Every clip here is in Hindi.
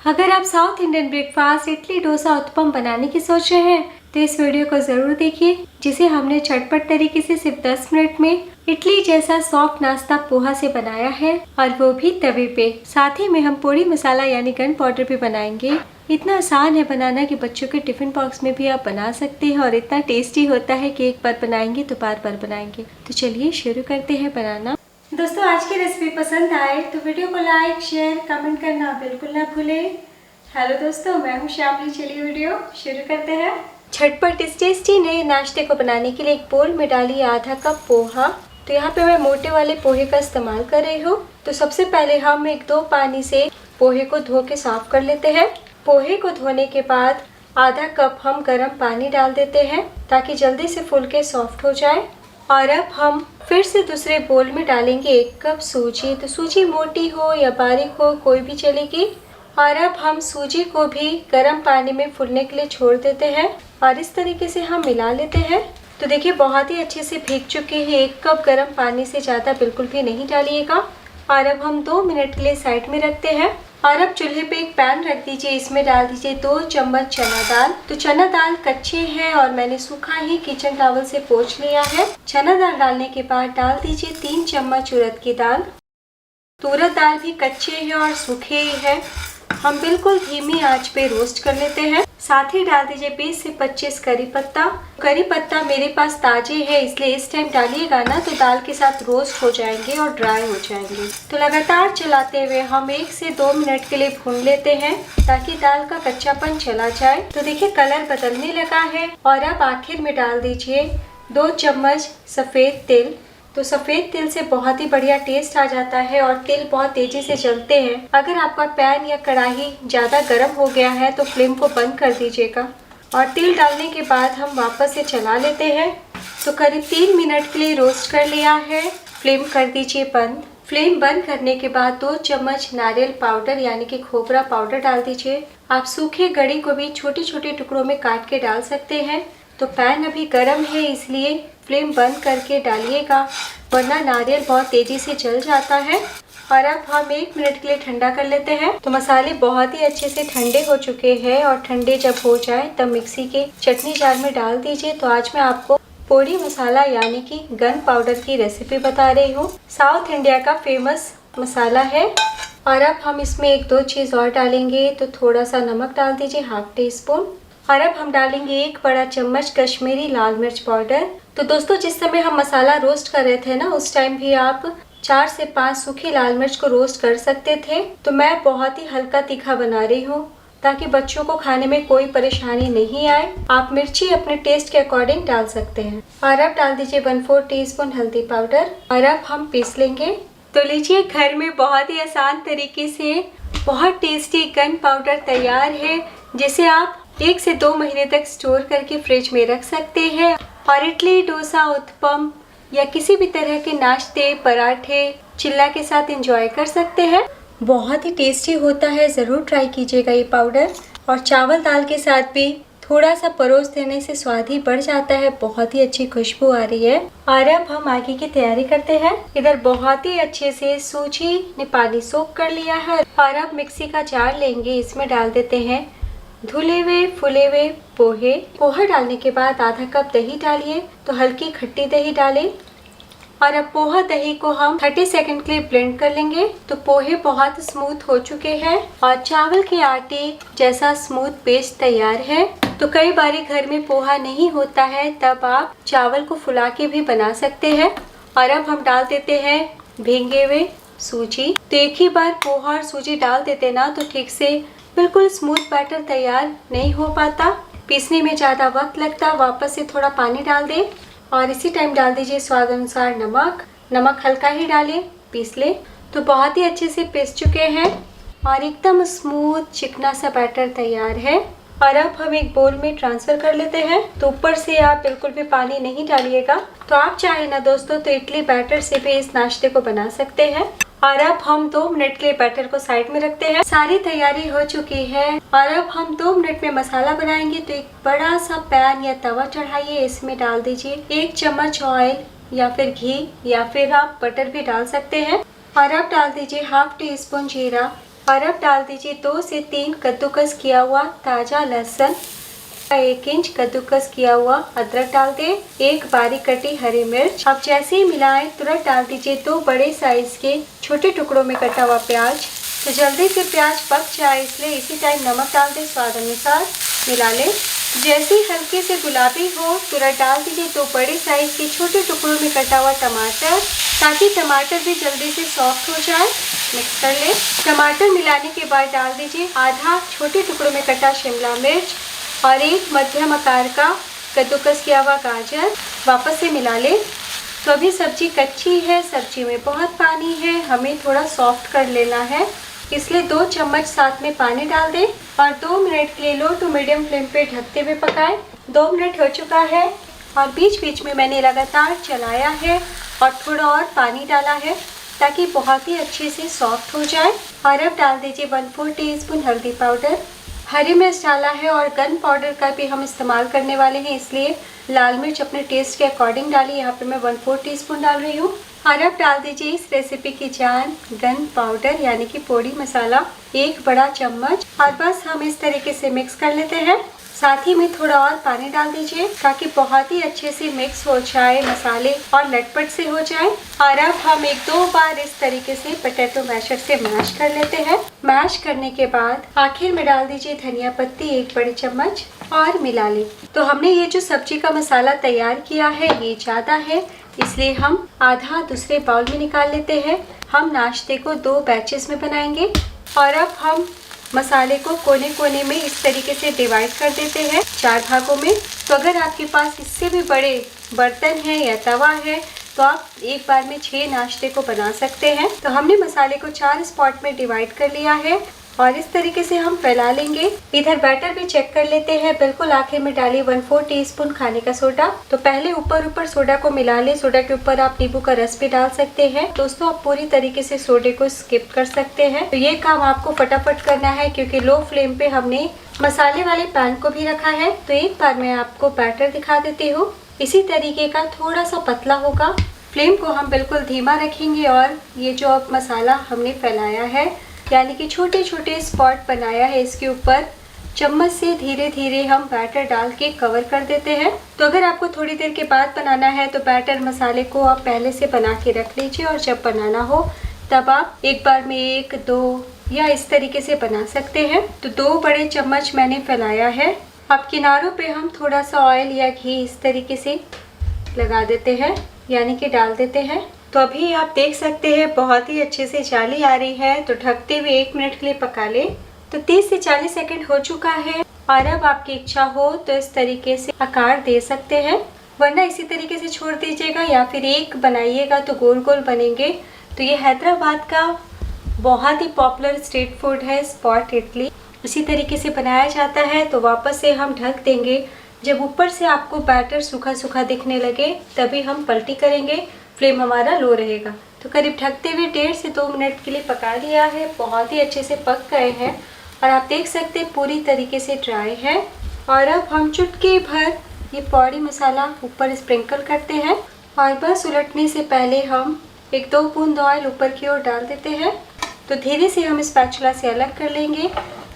अगर आप south Indian breakfast idli dosa uttapam बनाने की सोच रहे हैं तो इस वीडियो को जरूर देखिए, जिसे हमने झटपट तरीके से सिर्फ 10 मिनट में इडली जैसा सॉफ्ट नाश्ता पोहा से बनाया है, और वो भी तवे पे। साथ ही में हम पोड़ी मसाला यानी गन पाउडर भी बनाएंगे। इतना आसान है बनाना कि बच्चों के टिफिन बॉक्स में भी आप बना सकते हैं, और इतना टेस्टी होता है कि एक बार बनाएंगे तो बार बार बनाएंगे। तो चलिए शुरू करते हैं बनाना। दोस्तों, आज की रेसिपी पसंद आए तो वीडियो को लाइक शेयर कमेंट करना बिल्कुल ना भूलें। हेलो दोस्तों, मैं हूँ श्यामली। चलिए वीडियो शुरू करते हैं। झटपट इस टेस्टी नए नाश्ते को बनाने के लिए एक बोल में डालिए आधा कप पोहा। तो यहाँ पे मैं मोटे वाले पोहे का इस्तेमाल कर रही हूँ। तो सबसे पहले हम 1-2 पानी से पोहे को धो के साफ कर लेते हैं। पोहे को धोने के बाद आधा कप हम गर्म पानी डाल देते हैं ताकि जल्दी से फूल के सॉफ्ट हो जाए। और अब हम फिर से दूसरे बोल में डालेंगे 1 कप सूजी। तो सूजी मोटी हो या बारीक हो कोई भी चलेगी। और अब हम सूजी को भी गर्म पानी में फूलने के लिए छोड़ देते हैं, और इस तरीके से हम मिला लेते हैं। तो देखिए बहुत ही अच्छे से भीग चुके हैं। 1 कप गर्म पानी से ज़्यादा बिल्कुल भी नहीं डालिएगा। और अब हम 2 मिनट के लिए साइड में रखते हैं। और अब चूल्हे पे एक पैन रख दीजिए, इसमें डाल दीजिए 2 चम्मच चना दाल। तो चना दाल कच्चे हैं और मैंने सूखा ही किचन टॉवल से पोंछ लिया है। चना दाल डालने के बाद डाल दीजिए 3 चम्मच उड़द की दाल। तो उड़द दाल भी कच्चे हैं और सूखे ही है। हम बिल्कुल धीमी आंच पे रोस्ट कर लेते हैं। साथ ही डाल दीजिए 20 से 25 करी पत्ता। करी पत्ता मेरे पास ताजे है, इसलिए इस टाइम डालिएगा ना तो दाल के साथ रोस्ट हो जाएंगे और ड्राई हो जाएंगे। तो लगातार चलाते हुए हम 1 से 2 मिनट के लिए भून लेते हैं ताकि दाल का कच्चापन चला जाए। तो देखिए कलर बदलने लगा है। और अब आखिर में डाल दीजिए 2 चम्मच सफ़ेद तिल। तो सफ़ेद तिल से बहुत ही बढ़िया टेस्ट आ जाता है और तिल बहुत तेजी से जलते हैं। अगर आपका पैन या कढ़ाई ज़्यादा गर्म हो गया है तो फ्लेम को बंद कर दीजिएगा। और तिल डालने के बाद हम वापस से चला लेते हैं। तो करीब 3 मिनट के लिए रोस्ट कर लिया है। फ्लेम कर दीजिए बंद। फ्लेम बंद करने के बाद 2 चम्मच नारियल पाउडर यानी कि खोपरा पाउडर डाल दीजिए। आप सूखे गड़ी को भी छोटे छोटे टुकड़ों में काट के डाल सकते हैं। तो पैन अभी गर्म है, इसलिए फ्लेम बंद करके डालिएगा, वरना नारियल बहुत तेजी से जल जाता है। और अब हम 1 मिनट के लिए ठंडा कर लेते हैं। तो मसाले बहुत ही अच्छे से ठंडे हो चुके हैं, और ठंडे जब हो जाए तब मिक्सी के चटनी जार में डाल दीजिए। तो आज मैं आपको पोड़ी मसाला यानी कि गन पाउडर की रेसिपी बता रही हूँ। साउथ इंडिया का फेमस मसाला है। और अब हम इसमें 1-2 चीज़ और डालेंगे। तो थोड़ा सा नमक डाल दीजिए, ½ टीस्पून। और अब हम डालेंगे 1 बड़ा चम्मच कश्मीरी लाल मिर्च पाउडर। तो दोस्तों, जिस समय हम मसाला रोस्ट कर रहे थे ना, उस टाइम भी आप 4 से 5 सूखी लाल मिर्च को रोस्ट कर सकते थे। तो मैं बहुत ही हल्का तीखा बना रही हूँ ताकि बच्चों को खाने में कोई परेशानी नहीं आए। आप मिर्ची अपने टेस्ट के अकॉर्डिंग डाल सकते हैं। और अब डाल दीजिए 1/4 टीस्पून हल्दी पाउडर। और अब हम पीस लेंगे। तो लीजिए, घर में बहुत ही आसान तरीके से बहुत टेस्टी गन पाउडर तैयार है, जिसे आप 1 से 2 महीने तक स्टोर करके फ्रिज में रख सकते हैं। और इडली डोसा उत्पम या किसी भी तरह के नाश्ते पराठे चिल्ला के साथ एंजॉय कर सकते हैं। बहुत ही टेस्टी होता है, ज़रूर ट्राई कीजिएगा ये पाउडर। और चावल दाल के साथ भी थोड़ा सा परोस देने से स्वाद ही बढ़ जाता है। बहुत ही अच्छी खुशबू आ रही है। और अब हम आगे की तैयारी करते हैं। इधर बहुत ही अच्छे से सूजी ने पानी सोख कर लिया है। और अब मिक्सी का जार लेंगे, इसमें डाल देते हैं धुले हुए फुले हुए पोहे। पोहा डालने के बाद आधा कप दही डालिए। तो हल्की खट्टी दही डालें। और अब पोहा दही को हम 30 सेकंड के लिए ब्लेंड कर लेंगे। तो पोहे बहुत स्मूथ हो चुके हैं और चावल के आटे जैसा स्मूथ पेस्ट तैयार है। तो कई बार घर में पोहा नहीं होता है, तब आप चावल को फुला के भी बना सकते हैं। और अब हम डाल देते हैं भीगे हुए सूजी। तो एक ही बार पोहा और सूजी डाल देते ना तो ठीक से बिल्कुल स्मूथ बैटर तैयार नहीं हो पाता, पीसने में ज़्यादा वक्त लगता। वापस से थोड़ा पानी डाल दें और इसी टाइम डाल दीजिए स्वाद अनुसार नमक। नमक हल्का ही डालें, पीस लें। तो बहुत ही अच्छे से पीस चुके हैं और एकदम स्मूथ चिकना सा बैटर तैयार है। और अब हम एक बोल में ट्रांसफ़र कर लेते हैं। तो ऊपर से आप बिल्कुल भी पानी नहीं डालिएगा। तो आप चाहे ना दोस्तों तो इडली बैटर से भी इस नाश्ते को बना सकते हैं। और अब हम 2 मिनट के लिए बैटर को साइड में रखते हैं। सारी तैयारी हो चुकी है। और अब हम 2 मिनट में मसाला बनाएंगे। तो एक बड़ा सा पैन या तवा चढ़ाइए, इसमें डाल दीजिए 1 चम्मच ऑयल या फिर घी, या फिर आप बटर भी डाल सकते हैं। और अब डाल दीजिए ½ टीस्पून जीरा, और अब डाल दीजिए 2 से 3 कद्दूकस किया हुआ ताजा लहसुन, 1 इंच कद्दूकस किया हुआ अदरक डाल दें, 1 बारीक कटी हरी मिर्च। अब जैसे ही मिलाएं तुरंत डाल दीजिए 2 बड़े साइज के छोटे टुकड़ों में कटा हुआ प्याज। तो जल्दी से प्याज पक जाए इसलिए इसी टाइम नमक डाल दें स्वाद अनुसार, मिला लें। जैसे ही हल्के से गुलाबी हो तुरंत डाल दीजिए 2 बड़े साइज के छोटे टुकड़ों में कटा हुआ टमाटर, ताकि टमाटर भी जल्दी से सॉफ्ट हो जाए। मिक्स कर लें। टमाटर मिलाने के बाद डाल दीजिए आधा छोटे टुकड़ों में कटा शिमला मिर्च और 1 मध्यम आकार का कद्दूकस किया हुआ गाजर। वापस से मिला लें। तो अभी सब्जी कच्ची है, सब्जी में बहुत पानी है, हमें थोड़ा सॉफ्ट कर लेना है, इसलिए 2 चम्मच साथ में पानी डाल दें और 2 मिनट के लिए लो टू मीडियम फ्लेम पे ढकते हुए पकाएं। 2 मिनट हो चुका है और बीच बीच में मैंने लगातार चलाया है और थोड़ा और पानी डाला है ताकि बहुत ही अच्छे से सॉफ्ट हो जाए। और अब डाल दीजिए 1/4 टीस्पून हल्दी पाउडर, हरी मिर्च डाला है और गन पाउडर का भी हम इस्तेमाल करने वाले हैं, इसलिए लाल मिर्च अपने टेस्ट के अकॉर्डिंग डालिए। यहाँ पे मैं 1/4 टीस्पून डाल रही हूँ। और अब डाल दीजिए इस रेसिपी की जान गन पाउडर यानी कि पोड़ी मसाला 1 बड़ा चम्मच और बस हम इस तरीके से मिक्स कर लेते हैं। साथ ही में थोड़ा और पानी डाल दीजिए ताकि बहुत ही अच्छे से मिक्स हो जाए मसाले और लटपट से हो जाए। और अब हम 1-2 बार इस तरीके से पोटैटो मैशर से मैश कर लेते हैं। मैश करने के बाद आखिर में डाल दीजिए धनिया पत्ती 1 बड़ी चम्मच और मिला लें। तो हमने ये जो सब्जी का मसाला तैयार किया है ये ज़्यादा है, इसलिए हम आधा दूसरे बाउल में निकाल लेते हैं। हम नाश्ते को 2 बैचेस में बनाएंगे और अब हम मसाले को कोने कोने में इस तरीके से डिवाइड कर देते हैं 4 भागों में। तो अगर आपके पास इससे भी बड़े बर्तन है या तवा है तो आप एक बार में 6 नाश्ते को बना सकते हैं। तो हमने मसाले को 4 स्पॉट में डिवाइड कर लिया है और इस तरीके से हम फैला लेंगे। इधर बैटर भी चेक कर लेते हैं। बिल्कुल आखिर में डालिए 1/4 टीस्पून खाने का सोडा। तो पहले ऊपर सोडा को मिला ले। सोडा के ऊपर आप नींबू का रस भी डाल सकते हैं। दोस्तों आप पूरी तरीके से सोडे को स्किप कर सकते हैं। तो ये काम आपको फटाफट करना है क्योंकि लो फ्लेम पे हमने मसाले वाले पैन को भी रखा है। तो एक बार मैं आपको बैटर दिखा देती हूँ। इसी तरीके का थोड़ा सा पतला होगा। फ्लेम को हम बिल्कुल धीमा रखेंगे और ये जो अब मसाला हमने फैलाया है यानी कि छोटे छोटे स्पॉट बनाया है इसके ऊपर चम्मच से धीरे धीरे हम बैटर डाल के कवर कर देते हैं। तो अगर आपको थोड़ी देर के बाद बनाना है तो बैटर मसाले को आप पहले से बना के रख लीजिए और जब बनाना हो तब आप एक बार में 1-2 या इस तरीके से बना सकते हैं। तो 2 बड़े चम्मच मैंने फैलाया है। अब किनारों पे हम थोड़ा सा ऑयल या घी इस तरीके से लगा देते हैं यानी कि डाल देते हैं। तो अभी आप देख सकते हैं बहुत ही अच्छे से जाली आ रही है। तो ढकते हुए 1 मिनट के लिए पका ले। तो 30 से 40 सेकंड हो चुका है और अब आपकी इच्छा हो तो इस तरीके से आकार दे सकते हैं, वरना इसी तरीके से छोड़ दीजिएगा या फिर एक बनाइएगा तो गोल गोल बनेंगे। तो ये हैदराबाद का बहुत ही पॉपुलर स्ट्रीट फूड है स्पॉट इडली। इसी तरीके से बनाया जाता है। तो वापस से हम ढक देंगे। जब ऊपर से आपको बैटर सूखा सूखा दिखने लगे तभी हम पलटी करेंगे। फ्लेम हमारा लो रहेगा। तो करीब ढकते हुए 1.5 से 2 मिनट के लिए पका लिया है। बहुत ही अच्छे से पक गए हैं और आप देख सकते हैं पूरी तरीके से ड्राई है। और अब हम चुटकी भर ये पौड़ी मसाला ऊपर स्प्रिंकल करते हैं और बस उलटने से पहले हम 1-2 बूंद ऑयल ऊपर की ओर डाल देते हैं। तो धीरे से हम स्पैचुला से अलग कर लेंगे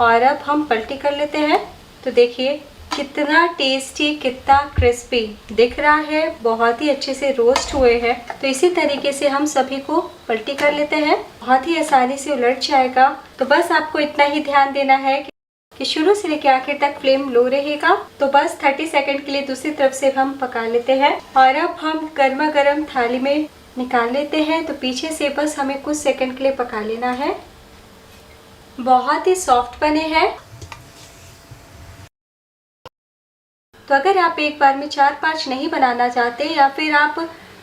और अब हम पलटी कर लेते हैं। तो देखिए कितना टेस्टी, कितना क्रिस्पी दिख रहा है, बहुत ही अच्छे से रोस्ट हुए हैं। तो इसी तरीके से हम सभी को पलटी कर लेते हैं। बहुत ही आसानी से उलट जाएगा। तो बस आपको इतना ही ध्यान देना है कि शुरू से लेकर आखिर तक फ्लेम लो रहेगा। तो बस 30 सेकंड के लिए दूसरी तरफ से हम पका लेते हैं और अब हम गर्मा गर्म थाली में निकाल लेते हैं। तो पीछे से बस हमें कुछ सेकंड के लिए पका लेना है। बहुत ही सॉफ्ट बने हैं। तो अगर आप एक बार में 4-5 नहीं बनाना चाहते या फिर आप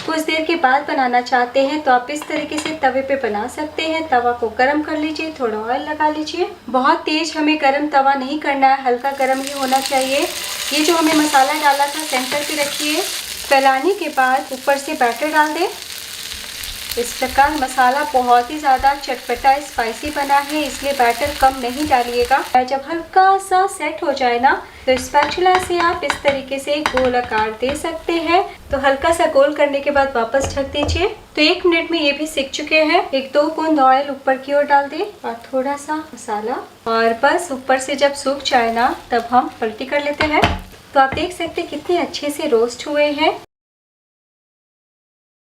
कुछ देर के बाद बनाना चाहते हैं तो आप इस तरीके से तवे पे बना सकते हैं। तवा को गरम कर लीजिए, थोड़ा ऑयल लगा लीजिए। बहुत तेज हमें गरम तवा नहीं करना है, हल्का गरम ही होना चाहिए। ये जो हमने मसाला डाला था सेंटर पे रखिए। फैलाने के बाद ऊपर से बैटर डाल दें इस प्रकार मसाला बहुत ही ज़्यादा चटपटा स्पाइसी बना है, इसलिए बैटर कम नहीं डालिएगा। जब हल्का सा सेट हो जाए ना, तो स्पैचुला से आप इस तरीके से गोल आकार दे सकते हैं। तो हल्का सा गोल करने के बाद वापस ढक दीजिए। तो 1 मिनट में ये भी सीख चुके हैं। 1-2 बूंद ऑयल ऊपर की ओर डाल दें और थोड़ा सा मसाला, और बस ऊपर से जब सूख जाए ना, तब हम पलटी कर लेते हैं। तो आप देख सकते हैं कितने अच्छे से रोस्ट हुए हैं।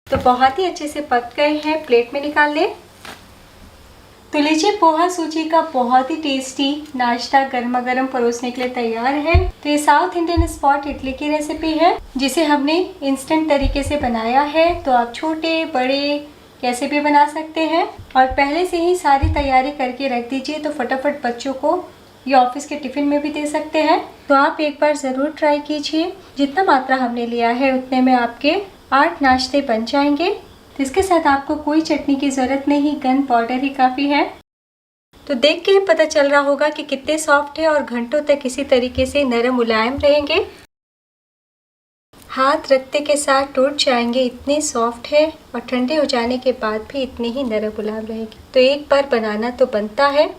तो बहुत ही अच्छे से पक गए हैं, प्लेट में निकाल लें। तो लीजिए, पोहा सूजी का बहुत ही टेस्टी नाश्ता गर्मा गर्म परोसने के लिए तैयार है। तो ये साउथ इंडियन स्पॉट इडली की रेसिपी है, जिसे हमने इंस्टेंट तरीके से बनाया है। तो आप छोटे बड़े कैसे भी बना सकते हैं, और पहले से ही सारी तैयारी करके रख दीजिए, तो फटाफट बच्चों को ये ऑफिस के टिफिन में भी दे सकते हैं। तो आप एक बार ज़रूर ट्राई कीजिए। जितना मात्रा हमने लिया है उतने में आपके 8 नाश्ते बन जाएंगे। तो इसके साथ आपको कोई चटनी की ज़रूरत नहीं, गन पाउडर ही काफ़ी है। तो देख के ही पता चल रहा होगा कि कितने सॉफ्ट है और घंटों तक इसी तरीके से नरम मुलायम रहेंगे। हाथ रखते के साथ टूट जाएंगे, इतने सॉफ्ट है, और ठंडे हो जाने के बाद भी इतने ही नरम मुलायम रहेंगे। तो एक बार बनाना तो बनता है।